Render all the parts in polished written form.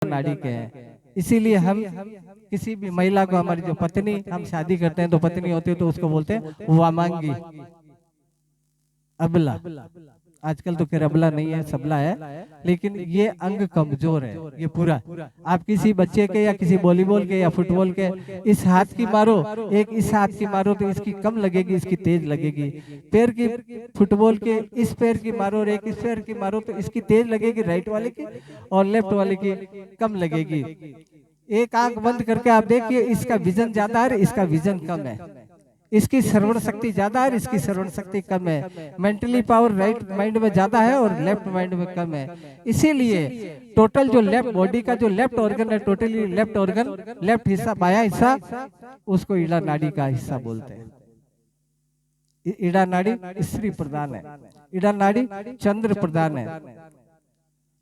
नाड़ी के हैं। इसीलिए हम किसी भी महिला को, हमारी जो पत्नी, हम शादी करते हैं तो पत्नी होती है तो उसको बोलते हैं वामांगी, अबला। आजकल तो खैर अबला नहीं है, सबला है, लेकिन ये अंग कमजोर है। ये पूरा आप किसी बच्चे के या किसी वॉलीबॉल के या फुटबॉल के इस हाथ की मारो, एक इस हाथ की मारो तो इसकी कम लगेगी, इसकी तेज लगेगी। पैर की, फुटबॉल के इस पैर की मारो और एक इस पैर की मारो तो इसकी तेज लगेगी राइट वाले की, और लेफ्ट वाले की कम लगेगी। एक आंख बंद करके आप देखिए, इसका विजन ज्यादा है, इसका विजन कम है। इसकी श्रवण शक्ति ज्यादा है, इसकी श्रवण शक्ति कम है। मेंटली पावर राइट माइंड में ज्यादा है और लेफ्ट माइंड में कम है। इसीलिए टोटल जो लेफ्ट बॉडी का जो लेफ्ट ऑर्गन है, टोटली लेफ्ट ऑर्गन, लेफ्ट हिस्सा, बाया हिस्सा, उसको ईड़ा नाड़ी का हिस्सा बोलते हैं। ईड़ा नाड़ी स्त्री प्रधान है, ईड़ा नाड़ी चंद्र प्रधान है।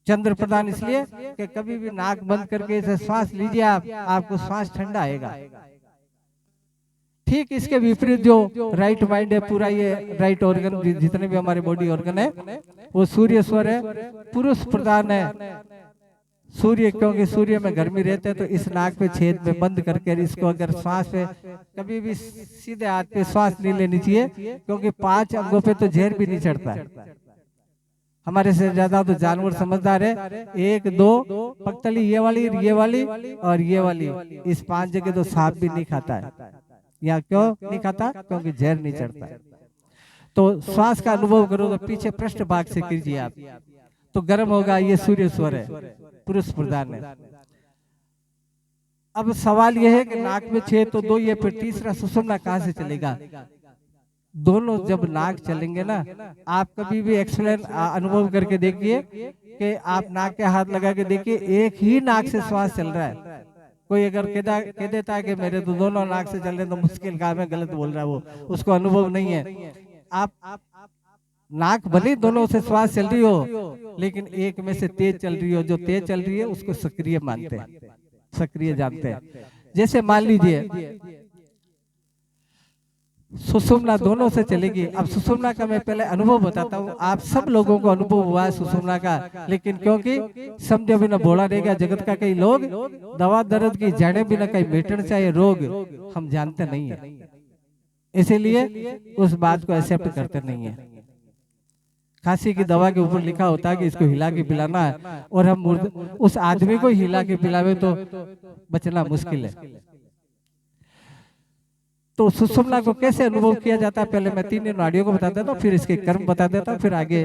चंद्र प्रधान इसलिए कि कभी भी नाक बंद करके इसे श्वास लीजिए आप, आपको श्वास ठंडा आएगा। ठीक इसके विपरीत जो राइट माइंड है, पूरा ये राइट ऑर्गन, जितने भी हमारे बॉडी ऑर्गन है, वो सूर्य स्वर है, पुरुष प्रधान है। सूर्य, क्योंकि सूर्य में गर्मी रहते हैं तो इस नाक पे छेद में बंद करके इसको अगर श्वास पे कभी भी सीधे हाथ पे श्वास नहीं लेनी चाहिए, क्योंकि 5 अंगों पे तो जहर भी नहीं चढ़ता है। हमारे से ज्यादा तो जानवर समझदार है। 1 2 पगतली, ये वाली और ये वाली, इस 5 जगह तो सांप भी नहीं खाता है। या क्यों नहीं खाता? क्योंकि जहर नहीं चढ़ता। तो श्वास का अनुभव करो तो पीछे पृष्ठ भाग से कीजिए आप, तो गर्म होगा। ये सूर्य स्वर है, पुरुष प्रधान है। अब सवाल यह है कि नाक में छेद तो 2, ये फिर तीसरा सुषुम्ना कहां से चलेगा? दोनों जब नाक चलेंगे ना, आप कभी भी एक्सप्लेन अनुभव करके देखिए कि आप नाक के हाथ लगा के देखिए, एक ही नाक से श्वास चल रहा है। कोई अगर कह देता है कि मेरे तो दोनों नाक से चल रहे, तो मुश्किल काम है, गलत बोल रहा है वो, उसको अनुभव नहीं है। आप नाक भले दोनों से श्वास चल रही हो, लेकिन एक में से तेज चल रही हो, जो तेज चल रही है उसको सक्रिय मानते हैं, सक्रिय जानते हैं। जैसे मान लीजिए सुषुम्ना दोनों से चलेगी। अब सुषुम्ना का मैं पहले अनुभव बताता हूँ, आप सब लोगों को अनुभव हुआ है सुषुम्ना का, लेकिन क्योंकि समझे बिना बोला रहेगा जगत का, कई लोग दवा दर्द की जाने बिना कहीं मिटन चाहिए रोग, हम जानते नहीं है, इसीलिए उस बात को एक्सेप्ट करते नहीं है। खांसी की दवा के ऊपर लिखा होता है कि इसको हिला के पिलाना है, और हम उस आदमी को हिला के पिलावे तो बचना मुश्किल है। तो सुषुम्ना को कैसे अनुभव किया जाता है, पहले मैं 3 नाड़ियों को बता देता हूँ, फिर इसके कर्म बता देता हूँ, फिर आगे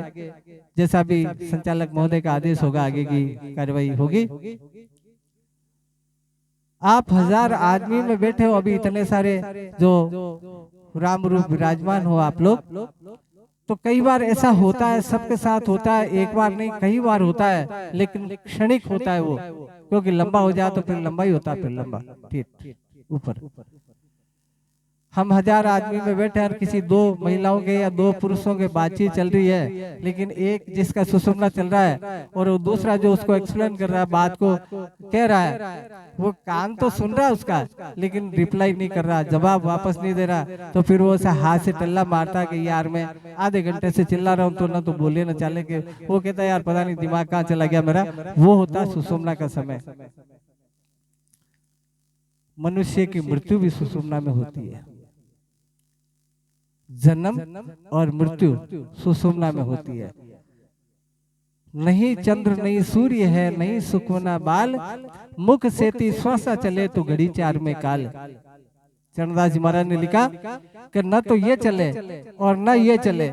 जैसा भी संचालक महोदय का आदेश होगा आगे की कार्रवाई होगी। आप 1000 आदमी में बैठे हो, अभी इतने सारे जो राम रूप विराजमान हो आप लोग, तो कई बार ऐसा होता है, सबके साथ होता है, एक बार नहीं कई बार होता है, लेकिन क्षणिक होता है वो, क्योंकि लंबा हो जाए तो फिर लंबा ही होता है, फिर लंबा ठीक ऊपर। हम 1000 आदमी में बैठे हैं, किसी 2 महिलाओं के या 2 पुरुषों के बातचीत चल रही है, लेकिन एक जिसका सुषुम्ना चल रहा है और वो दूसरा जो उसको एक्सप्लेन कर रहा है, बात को कह रहा है, वो कान तो सुन रहा है उसका, लेकिन रिप्लाई नहीं कर रहा, जवाब वापस नहीं दे रहा। तो फिर वो ऐसा हाथ से टल्ला मारता है कि यार मैं आधे घंटे से चिल्ला रहा हूँ, तो ना तो बोले ना चले, के वो कहता है यार पता नहीं दिमाग कहाँ चला गया मेरा। वो होता है सुषुम्ना का समय। मनुष्य की मृत्यु भी सुषुम्ना में होती है, जन्म और मृत्यु सुषुम्ना में होती है। नहीं चंद्र नहीं सूर्य है, नहीं सुखवना बाल, मुख सेती श्वासा चले तो घड़ी 4 में काल। चरणदास जी महाराज ने लिखा कि न तो ये चले और न ये चले,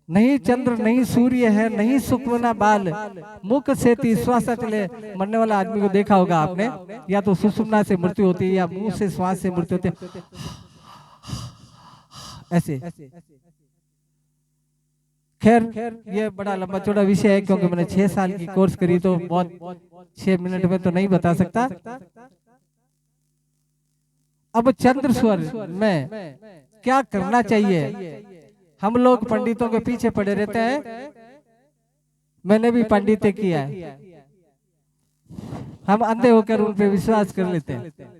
नहीं चंद्र नहीं सूर्य है, नहीं सुखवना बाल, मुख सेती श्वासा चले। मरने वाला आदमी को देखा होगा आपने, या तो सुषुम्ना से मृत्यु होती है या मुंह से श्वास से मृत्यु होती है, ऐसे। खैर ये बड़ा लंबा चौड़ा विषय है, क्योंकि मैंने 6 साल की कोर्स करी, तो बहुत 6 मिनट में तो नहीं बता सकता। अब चंद्र स्वर में क्या करना चाहिए? हम लोग पंडितों के पीछे पड़े रहते हैं, मैंने भी पंडितें किया है, हम अंधे होकर उन पे विश्वास कर लेते हैं।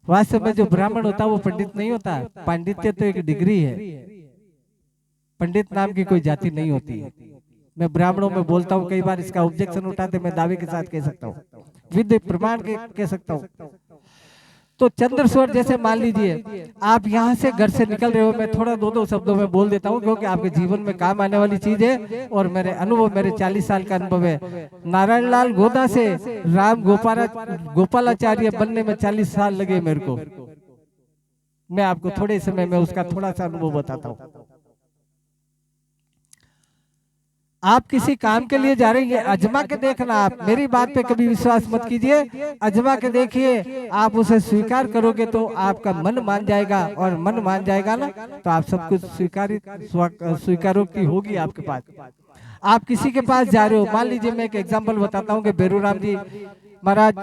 वास्तव में जो ब्राह्मण होता है वो पंडित नहीं होता, पांडित्य तो एक डिग्री है, पंडित नाम की कोई जाति नहीं होती है। मैं ब्राह्मणों में बोलता हूँ, कई बार इसका ऑब्जेक्शन उठाते, मैं दावे के साथ कह सकता हूँ, विद प्रमाण के कह सकता हूँ। तो चंद्र स्वर जैसे मान लीजिए आप यहाँ से घर से निकल रहे हो, मैं थोड़ा दो शब्दों में बोल देता हूँ क्योंकि आपके जीवन में काम आने वाली चीज है और मेरे अनुभव, मेरे 40 साल का अनुभव है। नारायण लाल गोदा से राम गोपालाचार्य बनने में 40 साल लगे मेरे को। मैं आपको थोड़े समय में उसका थोड़ा सा अनुभव बताता हूँ। आप किसी काम के लिए जा रहे हैं, अजमा के देखना, आप मेरी बात पे कभी विश्वास मत कीजिए, अजमा के देखिए, आप उसे स्वीकार करोगे तो आपका मन मान जाएगा, और मन मान जाएगा ना तो आप सब कुछ स्वीकारोक्ति होगी आपके पास। आप किसी के पास जा रहे हो, मान लीजिए मैं एक एग्जांपल बताता हूँ कि बेरूराम जी महाराज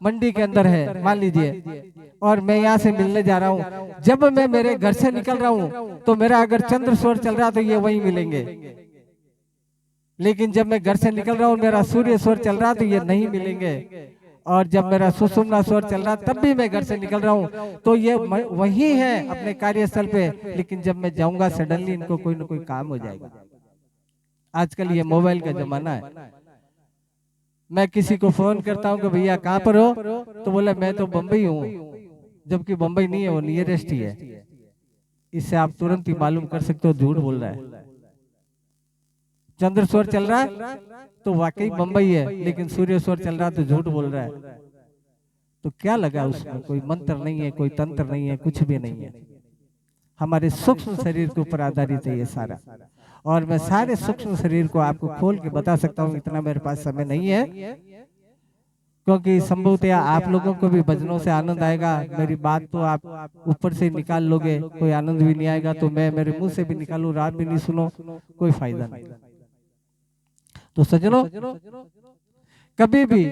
मंडी के अंदर है मान लीजिए, और मैं यहाँ से मिलने जा रहा हूँ। जब मैं मेरे घर से निकल रहा हूँ तो मेरा अगर चंद्र स्वर चल रहा तो ये वहीं मिलेंगे, लेकिन जब मैं घर से निकल रहा हूँ मेरा सूर्य स्वर चल रहा तो ये नहीं मिलेंगे, और जब मेरा सुषुम्ना स्वर चल रहा तब भी मैं घर से निकल रहा हूँ तो ये वही है अपने कार्यस्थल पे, लेकिन जब मैं जाऊंगा सडनली इनको कोई ना कोई काम हो जाएगा। आजकल ये मोबाइल का जमाना है, मैं किसी को फोन करता हूँ कि भैया कहाँ पर हो, तो बोला मैं तो बम्बई हूँ, जबकि बम्बई नहीं है, वो नियरेस्ट ही है। इससे आप तुरंत ही मालूम कर सकते हो झूठ बोल रहा है। चंद्र स्वर चल रहा है तो वाकई बंबई है, लेकिन सूर्य स्वर चल रहा है तो झूठ बोल रहा है। तो क्या लगा उसमें, कोई मंत्र नहीं है, कोई तंत्र नहीं है, कुछ भी नहीं है, हमारे सूक्ष्म शरीर के ऊपर आधारित है ये सारा। और मैं सारे सूक्ष्म शरीर को आपको खोल के बता सकता हूँ, इतना मेरे पास समय नहीं है, क्योंकि संभवतः आप लोगों को भी भजनों से आनंद आएगा, मेरी बात तो आप ऊपर से निकाल लोगे, कोई आनंद भी नहीं आएगा, तो मैं मेरे मुंह से भी निकालूं, रात भी नहीं सुनो, कोई फायदा नहीं। तो सज्जनों कभी भी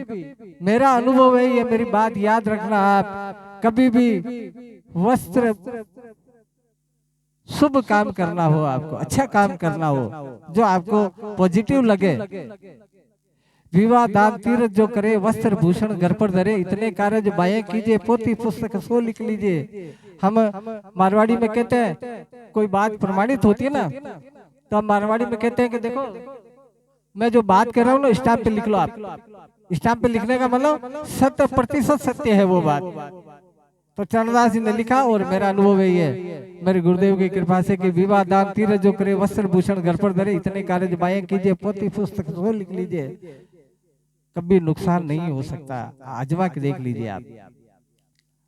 मेरा अनुभव है, ये मेरी बात याद रखना, आप कभी भी वस्त्र शुभ काम करना हो, आपको अच्छा काम करना हो जो आपको पॉजिटिव लगे, विवाह दान तीर्थ जो करे, वस्त्र भूषण घर पर धरे, इतने कार्य बाएं कीजिए, पोथी पुस्तक सो लिख लीजिए। हम मारवाड़ी में कहते हैं, कोई बात प्रमाणित होती है ना तो हम मारवाड़ी में कहते हैं कि देखो मैं जो बात कर रहा हूँ ना स्टाम्प पे लिख लो। आप स्टाम्प पे लिखने का मतलब 100% सत्य है वो बात। तो चरणदास जी ने लिखा और मेरा अनुभव है ये, मेरे गुरुदेव की कृपा से कि विवाह दान तीर्थ जो करे, वस्त्र भूषण घर पर धरे, इतने कार्य बाएं कीजिए, पोथी पुस्तक सो लिख लीजिए, कभी नुकसान नहीं हो सकता, आजमा के देख लीजिए आप।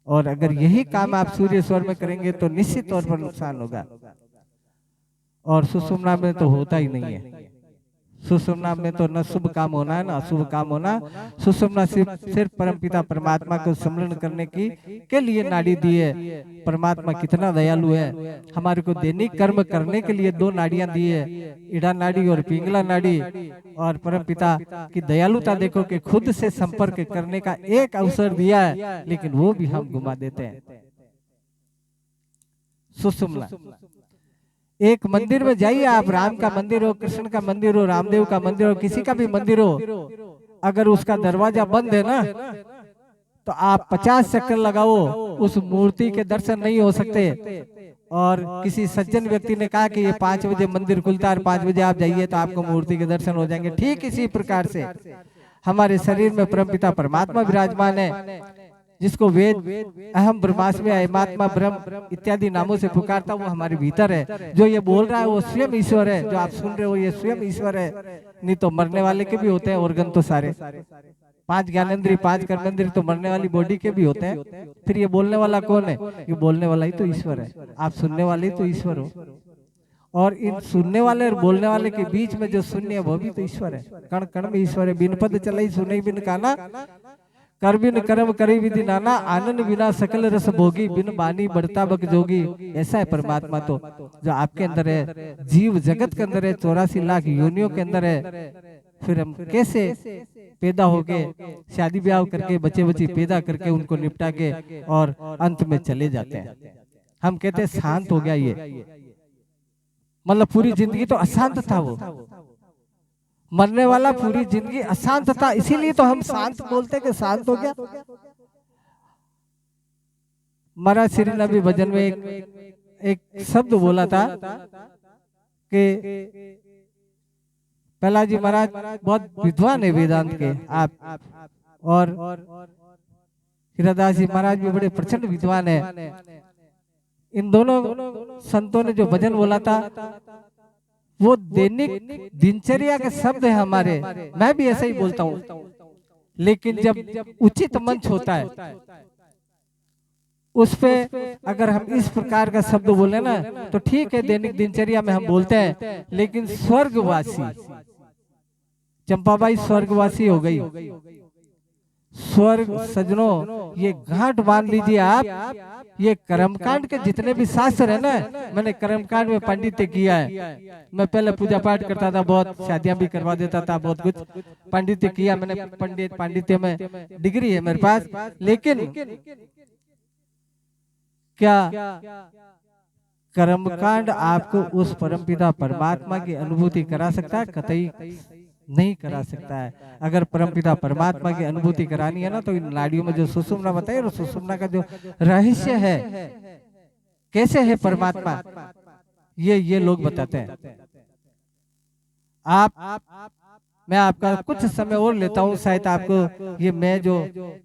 और अगर यही काम आप सूर्य स्वर में करेंगे तो निश्चित तौर पर नुकसान होगा, और सुषुम्ना में तो होता ही नहीं है। सुषुम्ना में तो न शुभ काम होना है न अशुभ काम होना। सुषुम्ना सिर्फ परमपिता परमात्मा को स्मरण करने की के लिए नाड़ी दी है। परमात्मा कितना दयालु है, हमारे को दैनिक कर्म करने के लिए 2 नाड़ियां दी है, इड़ा नाड़ी और पिंगला नाड़ी। और परमपिता की दयालुता देखो कि खुद से संपर्क करने का एक अवसर दिया है, लेकिन वो भी हम गुमा देते हैं। सुषुम्ना एक मंदिर में जाइए आप, राम का मंदिर हो, कृष्ण का मंदिर हो, रामदेव का मंदिर हो, किसी का भी मंदिर हो, अगर उसका दरवाजा बंद है ना तो आप 50 चक्कर लगाओ, उस मूर्ति के दर्शन नहीं हो सकते। और किसी सज्जन व्यक्ति ने कहा कि ये 5 बजे मंदिर खुलता है, 5 बजे आप जाइए तो आपको मूर्ति के दर्शन हो जाएंगे। ठीक इसी प्रकार से हमारे शरीर में परमपिता परमात्मा विराजमान है, जिसको वेद अहम ब्रह्मास्मि अयमात्मा ब्रह्म इत्यादि नामों से पुकारता, वो हमारे भीतर है। जो ये बोल रहा है वो स्वयं ईश्वर है, जो आप सुन रहे हो ये स्वयं ईश्वर है। नहीं तो मरने वाले के भी होते हैं ऑर्गन तो सारे, 5 ज्ञानेंद्रिय 5 कर्मेंद्रिय तो मरने वाली बॉडी के भी होते हैं। फिर ये बोलने वाला कौन है? ये बोलने वाला ही तो ईश्वर है, आप सुनने वाले ही तो ईश्वर हो। और इन सुनने वाले और बोलने वाले के बीच में जो शून्य है वो भी तो ईश्वर है, कण कण में ईश्वर है। बिन पद चलई सुनई बिन काना, कर बिन कर्म करी विधि नाना, आनंद बिना सकल रस भोगी, बिन बानी बढ़ता बक जोगी। ऐसा है परमात्मा तो जो आपके अंदर है, जीव जगत के अंदर है, 84 लाख योनियों के अंदर है। फिर हम कैसे पैदा होके शादी ब्याह करके बच्चे बच्ची पैदा करके उनको निपटा के और अंत में चले जाते हैं। हम कहते हैं शांत हो गया ये, मतलब पूरी जिंदगी तो अशांत था वो, मरने वाला पूरी जिंदगी अशांत था, इसीलिए तो हम शांत बोलते कि शांत हो गया। महाराज श्री नबी भजन में एक शब्द बोला था कि प्रहलाद जी महाराज बहुत विद्वान है वेदांत के आप, और हीरादास जी महाराज भी बड़े प्रचंड विद्वान है। इन दोनों संतों ने जो भजन बोला था वो दैनिक दिनचर्या के शब्द है हमारे, मैं भी ऐसा ही बोलता हूँ। लेकिन जब उचित मंच होता है उस पे अगर हम इस प्रकार का शब्द बोले ना तो ठीक है, दैनिक दिनचर्या में हम बोलते हैं। लेकिन स्वर्गवासी, चंपाबाई स्वर्गवासी हो गई। स्वर्ग सजनों ये गांठ बांध लीजिए आप, ये कर्मकांड के जितने भी शास्त्र है ना, मैंने कर्मकांड में पांडित्य किया है। मैं पहले पूजा पाठ करता था, बहुत शादियां भी करवा देता था, बहुत कुछ पांडित्य किया मैंने, पांडित्य में डिग्री है मेरे पास। लेकिन क्या कर्मकांड आपको उस परमपिता परमात्मा की अनुभूति करा सकता है? कतई नहीं करा सकता है। अगर परमपिता परमात्मा की अनुभूति करानी है ना तो इन नाड़ियों में जो सुषुम्ना बताइए, और सुषुम्ना का जो रहस्य है, कैसे है परमात्मा, ये लोग बताते हैं। मैं आपका कुछ समय और लेता हूँ, शायद आपको ये मैं जो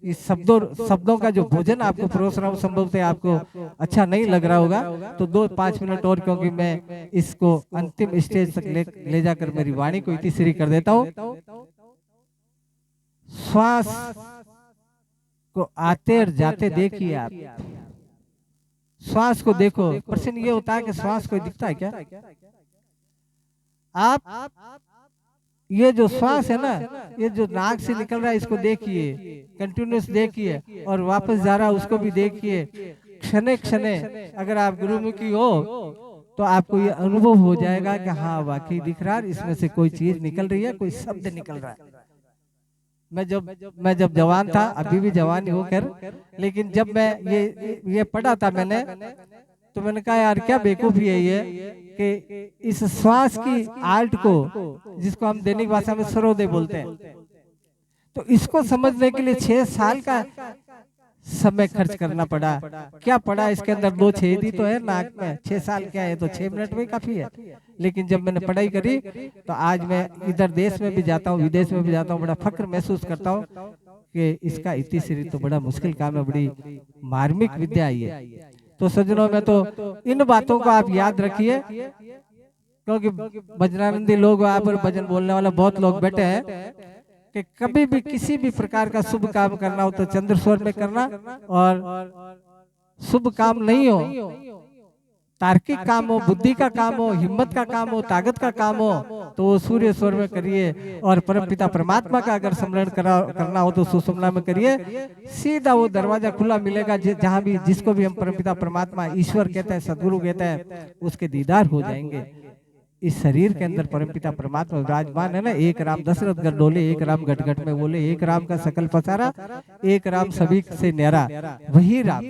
इस शब्दों का जो भोजन आपको परोस रहा हूँ संभवतः आपको अच्छा नहीं लग रहा होगा, तो 2-5 मिनट और, क्योंकि मैं इसको अंतिम स्टेज तक ले जाकर मेरी वाणी को इतिश्री कर देता हूँ। श्वास को आते और जाते देखिए आप, श्वास को देखो। प्रश्न ये होता है कि श्वास को दिखता है क्या? आप ये जो श्वास है ना, ये जो नाक से निकल रहा है इसको देखिए, कंटिन्यूस देखिए, और वापस जा रहा है उसको भी देखिए। क्षणे क्षणे अगर आप गुरुमुखी हो तो आपको ये अनुभव हो जाएगा कि हाँ वाकई दिख रहा है, इसमें से कोई चीज निकल रही है, कोई शब्द निकल रहा है। मैं जब जवान था, अभी भी जवान ही हो कर, लेकिन जब मैं ये पढ़ा था मैंने, तो मैंने कहा यार क्या बेवकूफी है ये कि इस श्वास की आर्ट को, जिसको हम दैनिक भाषा में सरोदे बोलते हैं, तो इसको समझने के लिए 6 साल का समय खर्च करना पड़ा। क्या पड़ा इसके अंदर? 2 छेद ही तो है नाक में, 6 साल क्या है, तो 6 मिनट में काफी है। लेकिन जब मैंने पढ़ाई करी तो आज मैं इधर देश में भी जाता हूँ, विदेश में भी जाता हूँ, बड़ा फक्र महसूस करता हूँ कि इसका इतिश्री तो बड़ा मुश्किल काम है, बड़ी मार्मिक विद्या है। तो सज्जनों में तो इन बातों को आप याद रखिए, क्योंकि भजनानंदी लोग वहाँ पर भजन बोलने वाला बहुत लोग बैठे हैं कि कभी भी किसी भी प्रकार का शुभ काम करना हो तो चंद्र स्वर में करना, और शुभ काम नहीं हो, तार्किक काम हो, बुद्धि का काम हो, हिम्मत का काम हो, ताकत का काम हो, तो वो सूर्य स्वर में करिए। और परमपिता परमात्मा का अगर स्मरण करना हो तो सुषुम्ना में करिए, सीधा वो दरवाजा खुला मिलेगा। जहाँ भी जिसको भी हम परमपिता परमात्मा ईश्वर कहते हैं, सदगुरु कहते हैं, उसके दीदार हो जाएंगे। इस शरीर के अंदर परमपिता परमात्मा विराजमान है ना। एक राम दशरथ घर डोले, एक राम घट घट में बोले, एक राम का सकल पसारा, एक राम सभी से न्यारा, वही राम।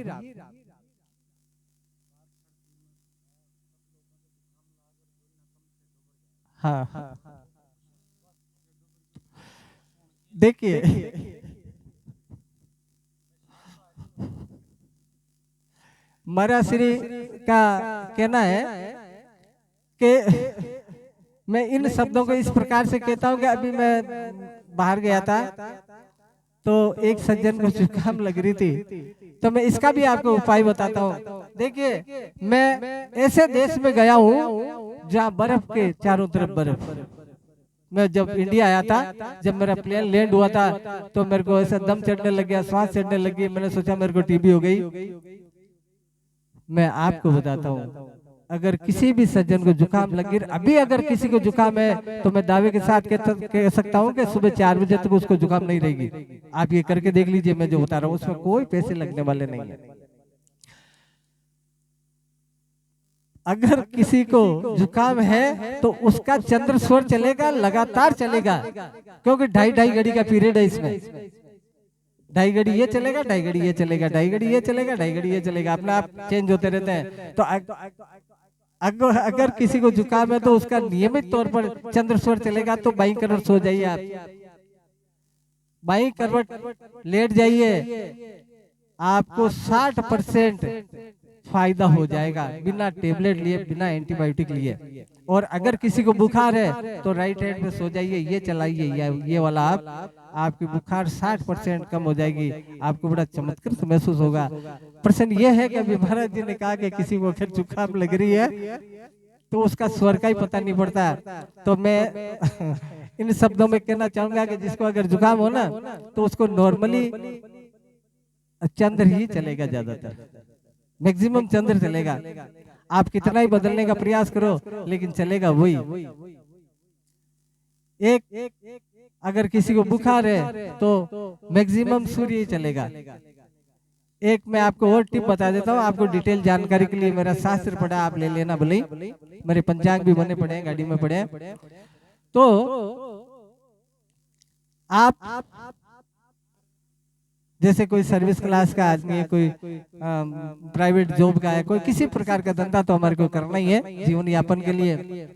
हाँ, देखिए महाराज का कहना है कि मैं इन शब्दों को इस प्रकार से कहता हूँ कि अभी मैं बाहर गया था तो एक सज्जन को जुकाम लग रही थी, तो मैं इसका भी आपको उपाय बताता हूँ। देखिए मैं ऐसे देश में गया हूँ जहाँ बर्फ के चारों तरफ बर्फ। मैं जब इंडिया आया था, जब मेरा प्लेन लैंड हुआ था, तो मेरे को ऐसा दम चढ़ने लग गया, सांस चढ़ने लगी, मैंने सोचा मेरे को टीबी हो गई। मैं आपको बताता हूँ, अगर किसी भी सज्जन को जुकाम लगी, अभी अगर किसी को जुकाम है तो मैं दावे के साथ कह सकता हूँ कि सुबह 4 बजे तक उसको जुकाम नहीं रहेगी। आप ये करके देख लीजिए, मैं जो बता रहा हूँ उसमें कोई पैसे लगने वाले नहीं है। अगर किसी को जुकाम है तो उसका चंद्र स्वर चलेगा, लगातार चलेगा, क्योंकि 2.5 घड़ी का पीरियड है इसमें। 2.5 घड़ी ये चलेगा, 2.5 घड़ी ये चलेगा, 2.5 घड़ी ये चलेगा, 2.5 घड़ी ये चलेगा, अपने आप चेंज होते रहते हैं। तो अगर किसी को जुकाम है तो उसका नियमित तौर पर चंद्र स्वर चलेगा। तो बाई करवट सो जाइए, आप बाई करवट लेट जाइए, आपको 60% फायदा हो जाएगा बिना टेबलेट लिए, बिना एंटीबायोटिक लिए। और अगर किसी को बुखार है तो राइट हैंड पे सो जाइए, ये चलाइए, ये वाला आप, आपकी बुखार 60% कम हो जाएगी। आपको बड़ा चमत्कृत महसूस होगा। प्रश्न ये है कि अभी महाराज जी ने कहा कि किसी को अगर जुकाम लग रही है तो उसका स्वर का ही पता नहीं पड़ता। तो मैं इन शब्दों में कहना चाहूंगा कि जिसको अगर जुकाम हो ना तो उसको नॉर्मली चंद्र ही चलेगा, ज्यादातर मैक्सिमम चंद्र चलेगा। आप कितना ही बदलने का प्रयास करो लेकिन चलेगा वही। एक अगर किसी को बुखार है तो मैक्सिमम सूर्य ही चलेगा। एक मैं आपको और टिप बता देता हूँ, आपको डिटेल जानकारी के लिए मेरा शास्त्र पढ़ा आप ले लेना भले, मेरे पंचांग भी बने पड़े हैं, गाड़ी में पड़े हैं। तो आप जैसे कोई सर्विस क्लास का आदमी है, कोई प्राइवेट जॉब का है, कोई किसी प्रकार का धंधा तो हमारे को करना ही है जीवन यापन के लिए।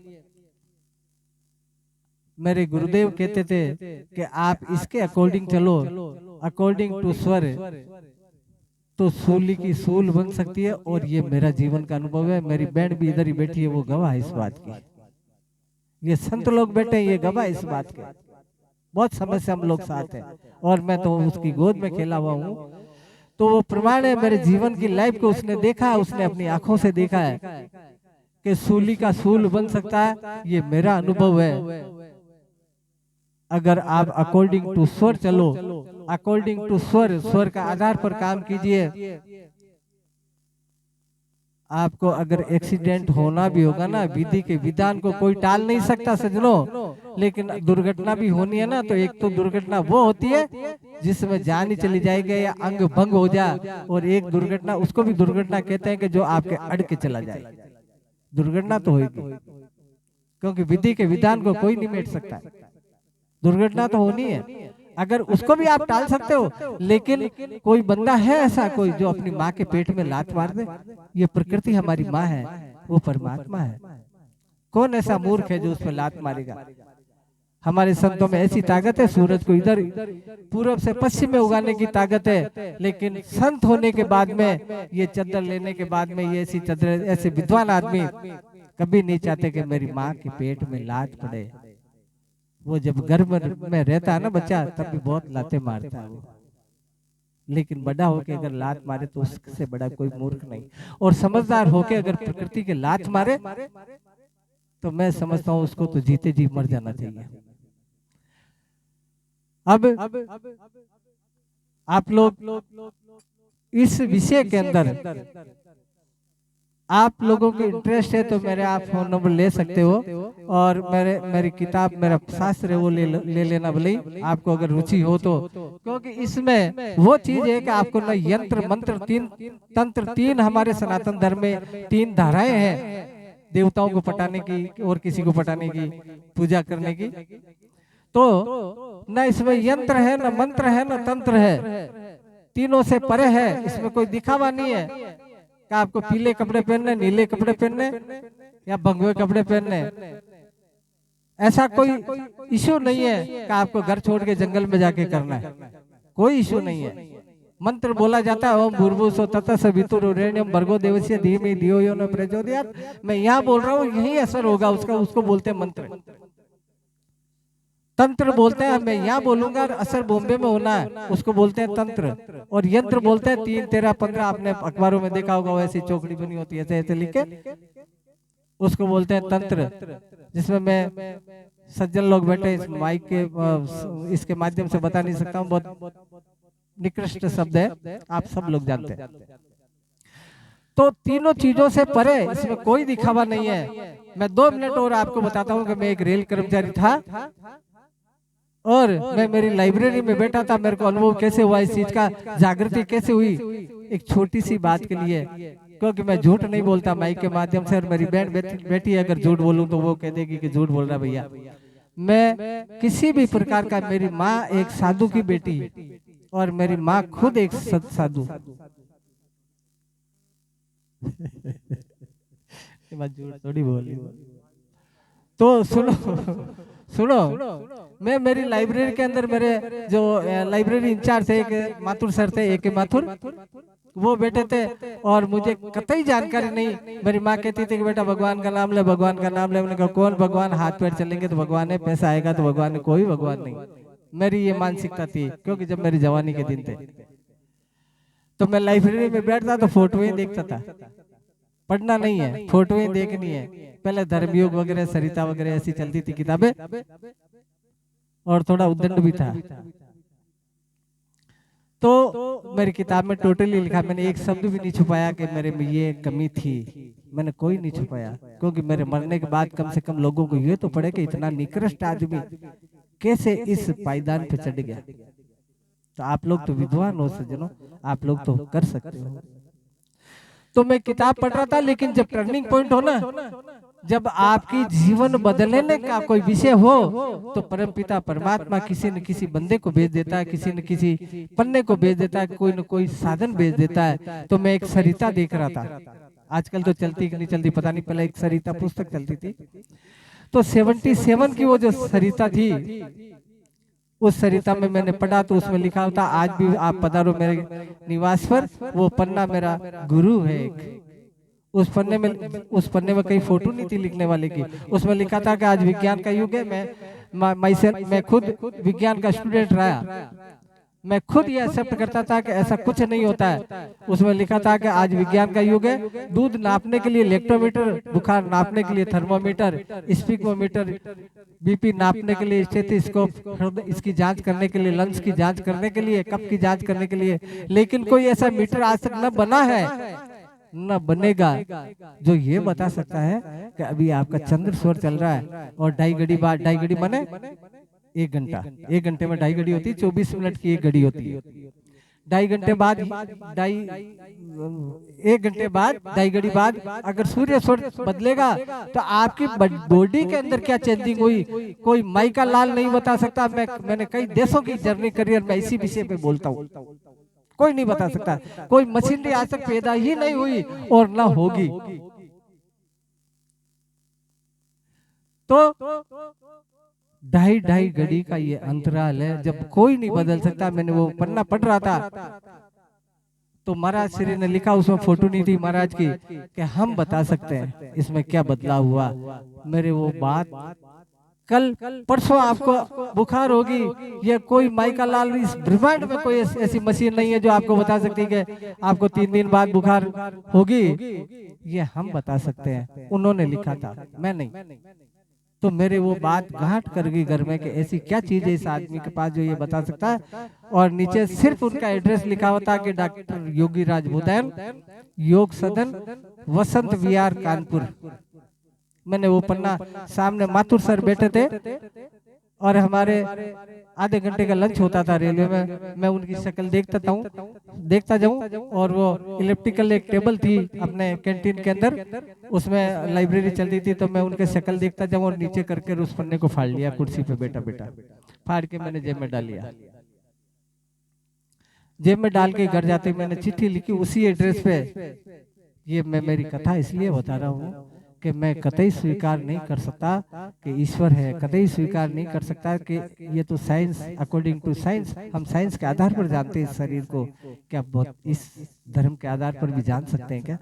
मेरे गुरुदेव कहते थे कि आप इसके अकॉर्डिंग चलो, अकॉर्डिंग टू स्वर तो सूली की सूल बन सकती है। और ये मेरा जीवन का अनुभव है। मेरी बहन भी इधर ही बैठी है, वो गवाह है इस बात की। ये संत लोग बैठे हैं, ये गवाह इस बात के। बहुत समय से हम लोग साथ हैं और मैं तो उसकी गोद में खेला हुआ हूँ। तो वो प्रमाण है, मेरे जीवन की लाइफ को उसने देखा, उसने अपनी आंखों से देखा है कि सूली का सूल बन सकता है। ये मेरा अनुभव है। अगर आप अकॉर्डिंग टू स्वर चलो, अकॉर्डिंग टू स्वर, स्वर का आधार पर काम कीजिए। आपको अगर एक्सीडेंट होना भी होगा ना, विधि के विधान को कोई टाल नहीं सकता सज्जनों, लेकिन दुर्घटना भी होनी है ना, तो एक तो दुर्घटना वो होती है जिसमें जान ही चली जाएगी या अंग भंग हो जाए, और एक दुर्घटना उसको भी दुर्घटना कहते हैं कि जो आपके अड़ के चला जाए। दुर्घटना तो होगी क्योंकि विधि के विधान को कोई नहीं मिट सकता, दुर्घटना तो होनी है। अगर उसको भी आप टाल सकते हो, लेकिन कोई बंदा है ऐसा कोई जो अपनी माँ के पेट में लात मार दे? ये प्रकृति हमारी माँ है, वो परमात्मा है। कौन ऐसा मूर्ख है जो उस पर लात मारेगा? हमारे संतों में ऐसी ताकत है, सूरज को इधर पूर्व से पश्चिम में उगाने की ताकत है। लेकिन संत होने के बाद में, ये चद्दर लेने के बाद में, ये ऐसी चद्दर, ऐसे विद्वान आदमी कभी नहीं चाहते कि मेरी माँ के पेट में लात पड़े। वो जब गर्भ में रहता है ना बच्चा, तब भी बहुत लाते मारता है वो, लेकिन बड़ा होके अगर लात मारे तो उससे बड़ा कोई मूर्ख नहीं। और समझदार होके अगर प्रकृति के लात मारे तो मैं समझता हूँ उसको तो जीते जी मर जाना चाहिए। अब आप लोग इस विषय के अंदर आप लोगों के इंटरेस्ट है तो मेरे आप फोन नंबर ले सकते हो, और मेरी किताब, मेरा शास्त्र है वो ले लेना भले, आपको अगर रुचि हो तो। क्योंकि इसमें वो चीज है कि आपको ना यंत्र मंत्र, तीन तंत्र, तीन हमारे सनातन धर्म में तीन धाराएं हैं, देवताओं को पटाने की और किसी को पटाने की, पूजा करने की। तो न इसमें यंत्र है, न मंत्र है, न तंत्र है, तीनों से परे है। इसमें कोई दिखावा नहीं है कि आपको पीले कपड़े पहनने, नीले कपड़े पहनने या भगवे कपड़े पहनने। ऐसा कोई इश्यू नहीं है कि आपको घर छोड़ के जंगल में जाके करना है, कोई इश्यू नहीं है। मंत्र बोला जाता है, ओम भूर्भुवस्सुः ततः सवितुर्वरेण्यं भर्गो देवस्य धीमहि धियो यो न प्रचोदयात्। मैं यहाँ बोल रहा हूँ, यही असर होगा उसका, उसको बोलते हैं मंत्र। तंत्र बोलते हैं, मैं यहाँ बोलूंगा असर बॉम्बे में होना है, उसको बोलते हैं तंत्र। और यंत्र बोलते हैं 3, 13, 15, आपने अखबारों में देखा होगा, वैसी चौकड़ी बनी होती है, ऐसे ऐसे लिखे, उसको बोलते हैं तंत्र। जिसमें मैं सज्जन लोग बैठे इस माइक के इसके माध्यम से बता नहीं सकता हूँ, बहुत निकृष्ट शब्द है, आप सब लोग जानते हैं। तो तीनों चीजों से परे, इसमें कोई दिखावा नहीं है। मैं 2 मिनट और आपको बताता हूँ कि मैं एक रेल कर्मचारी था और मैं मेरी लाइब्रेरी में बैठा था। मेरे को अनुभव कैसे हुआ इस चीज का, जागृति कैसे हुई, एक छोटी सी बात के लिए, क्योंकि मैं झूठ नहीं बोलता माइक के माध्यम से। और मेरी बहन बेटी अगर झूठ बोलूं तो वो कह देगी कि झूठ बोल रहा भैया। मैं किसी भी प्रकार का, मेरी माँ एक साधु की बेटी और मेरी माँ खुद एक साधु झूठ थोड़ी बोली। तो सुनो, मैं मेरी लाइब्रेरी के अंदर, मेरे जो लाइब्रेरी इंचार्ज थे, एक माथुर सर थे, एक माथुर, वो बैठे थे और मुझे कतई जानकारी नहीं। मेरी माँ कहती थी कि बेटा भगवान का नाम ले, भगवान का नाम ले। मैंने कहा कौन भगवान, हाथ पैर चलेंगे तो भगवान है, पैसा आएगा तो भगवान है, कोई भगवान नहीं। मेरी ये मानसिकता थी, क्योंकि जब मेरी जवानी के दिन थे तो मैं लाइब्रेरी में बैठता तो फोटो ही देखता था। पढ़ना नहीं है, फोटो ही देखनी है। पहले धर्मयोग वगैरह, सरिता वगैरह ऐसी चलती थी किताबें, और थोड़ा उद्दंड भी था। तो मेरी किताब में टोटली लिखा, मैंने एक शब्द भी नहीं छुपाया कि मेरे में ये कमी थी। मैंने कोई नहीं छुपाया, क्योंकि मेरे मरने के बाद कम से कम लोगों को ये तो पड़े कि इतना निकृष्ट आदमी कैसे इस पायदान पे चढ़ गया। तो आप लोग तो विद्वान हो सज्जनों, आप लोग तो कर सकते हो। तो मैं किताब पढ़ रहा था, लेकिन जब टर्निंग पॉइंट हो ना, जब आपकी जीवन बदलने का कोई विषय हो, तो परमपिता परमात्मा किसी न किसी बंदे को भेज देता है, किसी न किसी पन्ने को भेज देता है, कोई न कोई साधन भेज देता है। तो मैं एक सरिता देख रहा था, आजकल तो चलती कि नहीं चलती पता नहीं, पहले एक सरिता पुस्तक चलती थी। तो 77 की वो जो सरिता थी, उस सरिता में मैंने पढ़ा तो उसमें लिखा होता, आज भी आप पधारो मेरे निवास पर, वो पन्ना मेरा गुरु है एक। उस पन्ने में कहीं फोटो नहीं थी लिखने वाले की। उसमें लिखा था कि आज विज्ञान का युग है। मैं खुद विज्ञान का स्टूडेंट रहा, मैं खुद ये एक्सेप्ट करता था कि ऐसा कुछ नहीं होता है। उसमें लिखा था कि आज विज्ञान का युग है, दूध नापने के लिए इलेक्ट्रोमीटर, बुखार नापने के लिए थर्मोमीटर, स्पीगोमीटर, बीपी नापने के लिए स्टेथोस्कोप, इसकी जांच करने के लिए, लंग्स की जांच करने के लिए, कफ की जांच करने के लिए, लेकिन कोई ऐसा मीटर आज तक न बना है, न बनेगा, जो ये बता सकता है कि अभी आपका चंद्र स्वर चल रहा है और 2.5 घड़ी बाद, 2.5 घड़ी माने 1 घंटा, 1 घंटे में 2.5 घड़ी होती है, 24 मिनट की 1 घड़ी होती है। 2.5 घंटे बाद, 1 घंटे बाद, 2.5 घड़ी बाद अगर सूर्य स्वर बदलेगा तो आपकी बॉडी के अंदर क्या चेंजिंग हुई, कोई माई का लाल नहीं बता सकता। मैंने कई देशों की जर्नी करियर में इसी विषय पे बोलता हूँ, कोई नहीं बता सकता। कोई मशीनरी आज तक पैदा ही नहीं हुई और ना होगी। तो 2.5 घड़ी का ये अंतराल है, जब कोई नहीं बदल सकता। मैंने वो पन्ना पढ़ रहा था तो महाराज श्री ने लिखा, उसमें फोटो नहीं थी महाराज की, कि हम बता सकते हैं इसमें क्या बदलाव हुआ। मेरे वो बात कल परसों आपको बुखार होगी, ये कोई माई का लाल, इस ब्रह्मांड में कोई ऐसी मशीन नहीं है जो आपको बता सकती है कि आपको 3 दिन बाद बुखार होगी। ये हम बता सकते हैं, उन्होंने लिखा था, मैं नहीं। तो मेरे वो बात गांठ कर गई घर में कि ऐसी क्या चीज है इस आदमी के पास जो ये बता सकता है। और नीचे सिर्फ उनका एड्रेस लिखा हुआ था कि डॉक्टर योगी राज भूदैन, योग सदन, वसंत विहार, कानपुर। मैंने वो पन्ना, सामने माथुर सर बैठे थे और हमारे आधे घंटे का लंच होता था रेलवे में। मैं उनकी शक्ल देखता जाऊं और वो इलेक्ट्रिकल एक टेबल थी अपने कैंटीन के अंदर, उसमें लाइब्रेरी चलती थी, तो मैं उनके शक्ल देखता जाऊं और नीचे करके उस पन्ने को फाड़ लिया, कुर्सी पे बैठा फाड़ के मैंने जेब में डाल लिया। जेब में डाल के घर जाते मैंने चिट्ठी लिखी उसी एड्रेस पे। ये मैं मेरी कथा इसलिए बता रहा हूँ कि मैं कतई स्वीकार नहीं कर सकता कि ईश्वर है, कतई स्वीकार नहीं कर सकता कि ये तो साइंस, अकॉर्डिंग टू साइंस, हम साइंस के आधार पर जानते हैं इस शरीर को, क्या बहुत इस धर्म के आधार पर भी जान सकते हैं क्या।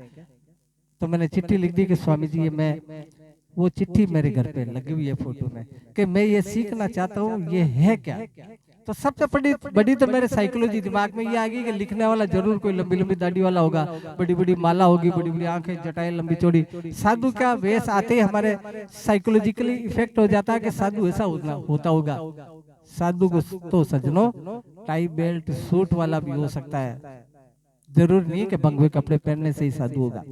तो मैंने चिट्ठी लिख दी कि स्वामी जी ये मैं, वो चिट्ठी मेरे घर पे लगी हुई है फोटो में, कि मैं ये सीखना चाहता हूँ ये है क्या। तो सबसे बड़ी तो मेरे साइकोलॉजी दिमाग में ये आ गई कि लिखने वाला जरूर कोई लंबी लंबी दाढ़ी वाला होगा, बड़ी बड़ी माला होगी, बड़ी बड़ी आंखें, जटाएं लंबी चौड़ी। साधु क्या वेश आते ही हमारे साइकोलॉजिकली इफेक्ट हो जाता है कि साधु ऐसा होता होगा। साधु को तो सज्जनों टाई बेल्ट सूट वाला भी हो सकता है, जरूर नहीं कि भंगवे कपड़े पहनने से ही साधु होगा।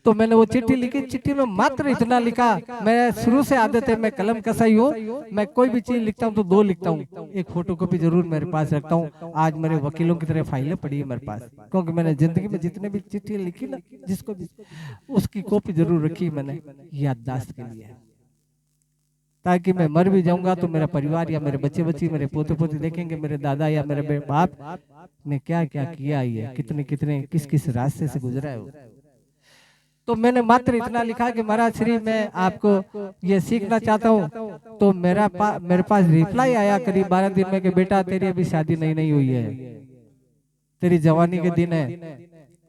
तो मैंने वो चिट्ठी लिखी, चिट्ठी में मात्र इतना लिखा, मैं शुरू से आदत है, मैं कलम कसाई हूँ, मैं कोई भी चीज लिखता हूँ तो 2 लिखता हूँ, एक फोटोकॉपी जरूर मेरे पास रखता हूँ। आज मेरे वकीलों की तरह फाइलें पड़ी है मेरे पास, क्योंकि मैंने जिंदगी में जितने भी चिट्ठी लिखी ना, जिसको भी, उसकी कॉपी जरूर रखी मैंने याददाश्त के लिए, ताकि मैं मर भी जाऊंगा तो मेरा परिवार या मेरे बच्चे बच्ची, मेरे पोते पोते देखेंगे मेरे दादा या मेरे बाप ने क्या क्या किया है, कितने कितने किस किस रास्ते से गुजरा है। तो मैंने मात्र इतना लिखा कि महाराज श्री मैं आपको ये सीखना चाहता हूँ। तो मेरे पास रिप्लाई आया करीब 12 दिन में कि बेटा तेरी अभी शादी नहीं हुई है, तेरी जवानी के दिन है,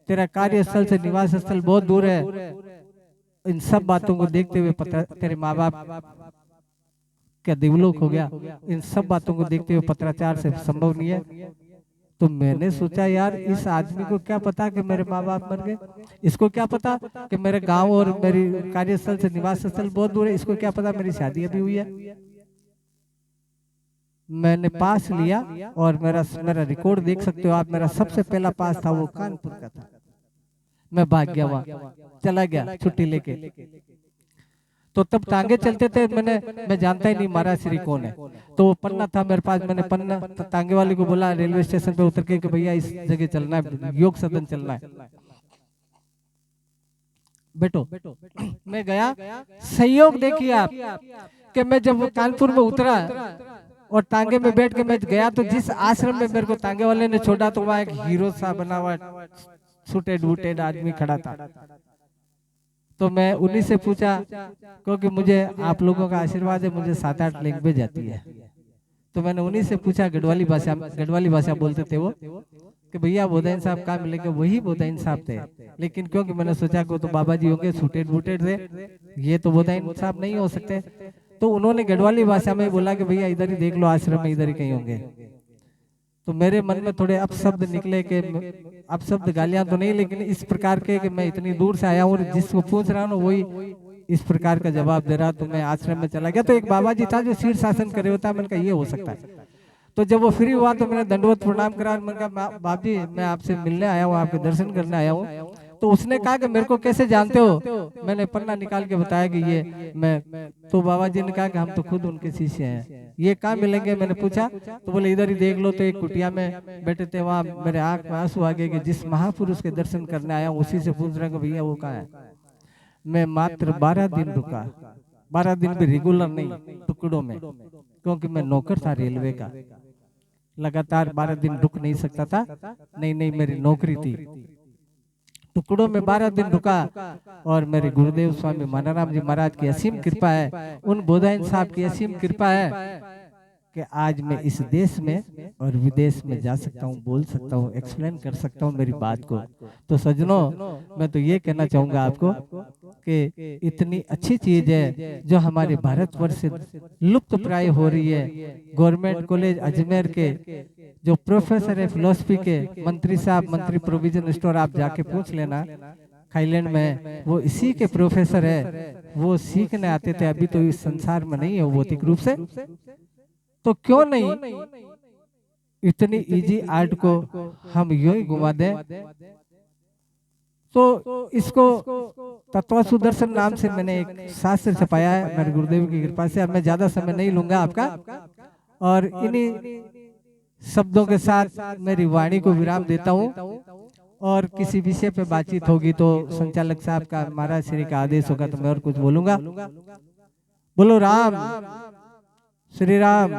तेरा कार्यस्थल से निवास स्थल बहुत दूर है। इन सब बातों को देखते हुए तेरे माँ बाप क्या देवलोक हो गया, इन सब बातों को देखते हुए पत्राचार से संभव नहीं है। तो मैंने सोचा यार इस आदमी को क्या पता कि मेरे माँ बाप मर गए, इसको क्या पता कि मेरे गांव और मेरी कार्यस्थल से निवास स्थल बहुत दूर है, इसको क्या पता मेरी शादी अभी हुई है। मैंने पास लिया और मेरा रिकॉर्ड देख सकते हो आप, मेरा सबसे पहला पास था वो कानपुर का था। मैं भाग गया, वहां चला गया छुट्टी लेके। तो तब टांगे चलते थे, मैं जानता ही नहीं महाराज श्री कौन है। तो वो पन्ना था मेरे पास, मैंने पन्ना टांगे वाले को बोला रेलवे स्टेशन पे उतर के कि भैया इस जगह चलना है, योग सदन चलना है, बैठो। मैं गया, संयोग देखिए आप कि मैं जब कानपुर में उतरा और टांगे में बैठ के मैं गया, तो जिस आश्रम में मेरे को टांगे वाले ने छोड़ा, तो वहाँ एक हीरो सा बना हुआ सूटेड वूटेड आदमी खड़ा था। तो मैं उन्हीं से पूछा, क्योंकि मुझे आप लोगों का आशीर्वाद है, मुझे 7-8 लैंग्वेज आती है। तो मैंने उन्हीं से पूछा, गढ़वाली भाषा बोलते थे वो, कि भैया बोधाइन साहब कहाँ मिलेंगे। वही बोधाइन साहब थे, लेकिन क्योंकि मैंने सोचा को तो बाबा जी होंगे, सूटेड वूटेड थे, ये तो बोधाइन साहब नहीं हो सकते। तो उन्होंने गढ़वाली भाषा में बोला कि भैया इधर ही देख लो, आश्रम में इधर ही कहीं होंगे। तो मेरे मन में थोड़े अपशब्द निकले कि अपशब्द गालियां तो नहीं, लेकिन इस प्रकार के कि मैं इतनी दूर से आया हूँ और जिसको पूछ रहा हूँ वही इस प्रकार का जवाब दे रहा। तो मैं आश्रम में चला गया। तो एक बाबा जी था जो शीर्षासन करे होता है, मैंने कहा ये हो सकता है। तो जब वो फ्री हुआ तो मैंने दंडवत प्रणाम करा, मैंने कहा बाप जी मैं आपसे मिलने आया हूँ, आपके दर्शन करने आया हूँ। तो उसने कहा कि मेरे को कैसे जानते हो। मैंने पन्ना निकाल के बताया कि ये मैं। तो बाबा जी ने कहा कि हम तो खुद उनके शिष्य हैं, ये कहाँ मिलेंगे। मैंने पूछा तो बोले इधर ही देख लो। तो एक कुटिया में बैठे थे, वहाँ मेरे आंख में आंसू आ गए कि जिस महापुरुष के दर्शन करने आया हूँ उसी से पूछ रहे हैं कि भैया वो कहाँ है। मैं मात्र 12 दिन रुका, 12 दिन भी रेगुलर नहीं, टुकड़ों में, क्योंकि मैं नौकर था रेलवे का। लगातार 12 दिन रुक नहीं सकता था, नहीं मेरी नौकरी थी। टुकड़ों में 12 दिन रुका और मेरे गुरुदेव स्वामी मानाराम जी महाराज की असीम कृपा है, उन बोधायन साहब की असीम कृपा है कि आज मैं इस देश में और विदेश में जा सकता हूँ, बोल सकता हूँ, एक्सप्लेन कर सकता हूँ मेरी बात को। तो सज्जनों मैं तो ये कहना चाहूंगा आपको कि इतनी अच्छी चीज है जो हमारे भारतवर्ष से लुप्त प्राय हो रही है। गवर्नमेंट कॉलेज अजमेर के जो प्रोफेसर है फिलोसफी के, मंत्री साहब, मंत्री प्रोविजन स्टोर, आप जाके पूछ लेना थाईलैंड में, वो इसी के प्रोफेसर है। वो सीखने आते थे, अभी तो इस संसार में नहीं है भौतिक रूप से। तो क्यों नहीं इतनी इजी आर्ट को हम यूं ही घुमा दें। तो इसको तत्व सुदर्शन नाम से मैंने एक शास्त्र छपाया है मेरे गुरुदेव की कृपा से। अब मैं ज्यादा समय नहीं लूंगा आपका, और इन्हीं शब्दों के साथ मेरी वाणी को विराम देता हूँ। और किसी विषय पे बातचीत होगी तो संचालक साहब का, महाराज श्री का आदेश होगा तो मैं और कुछ बोलूंगा। बोलो राम श्री राम।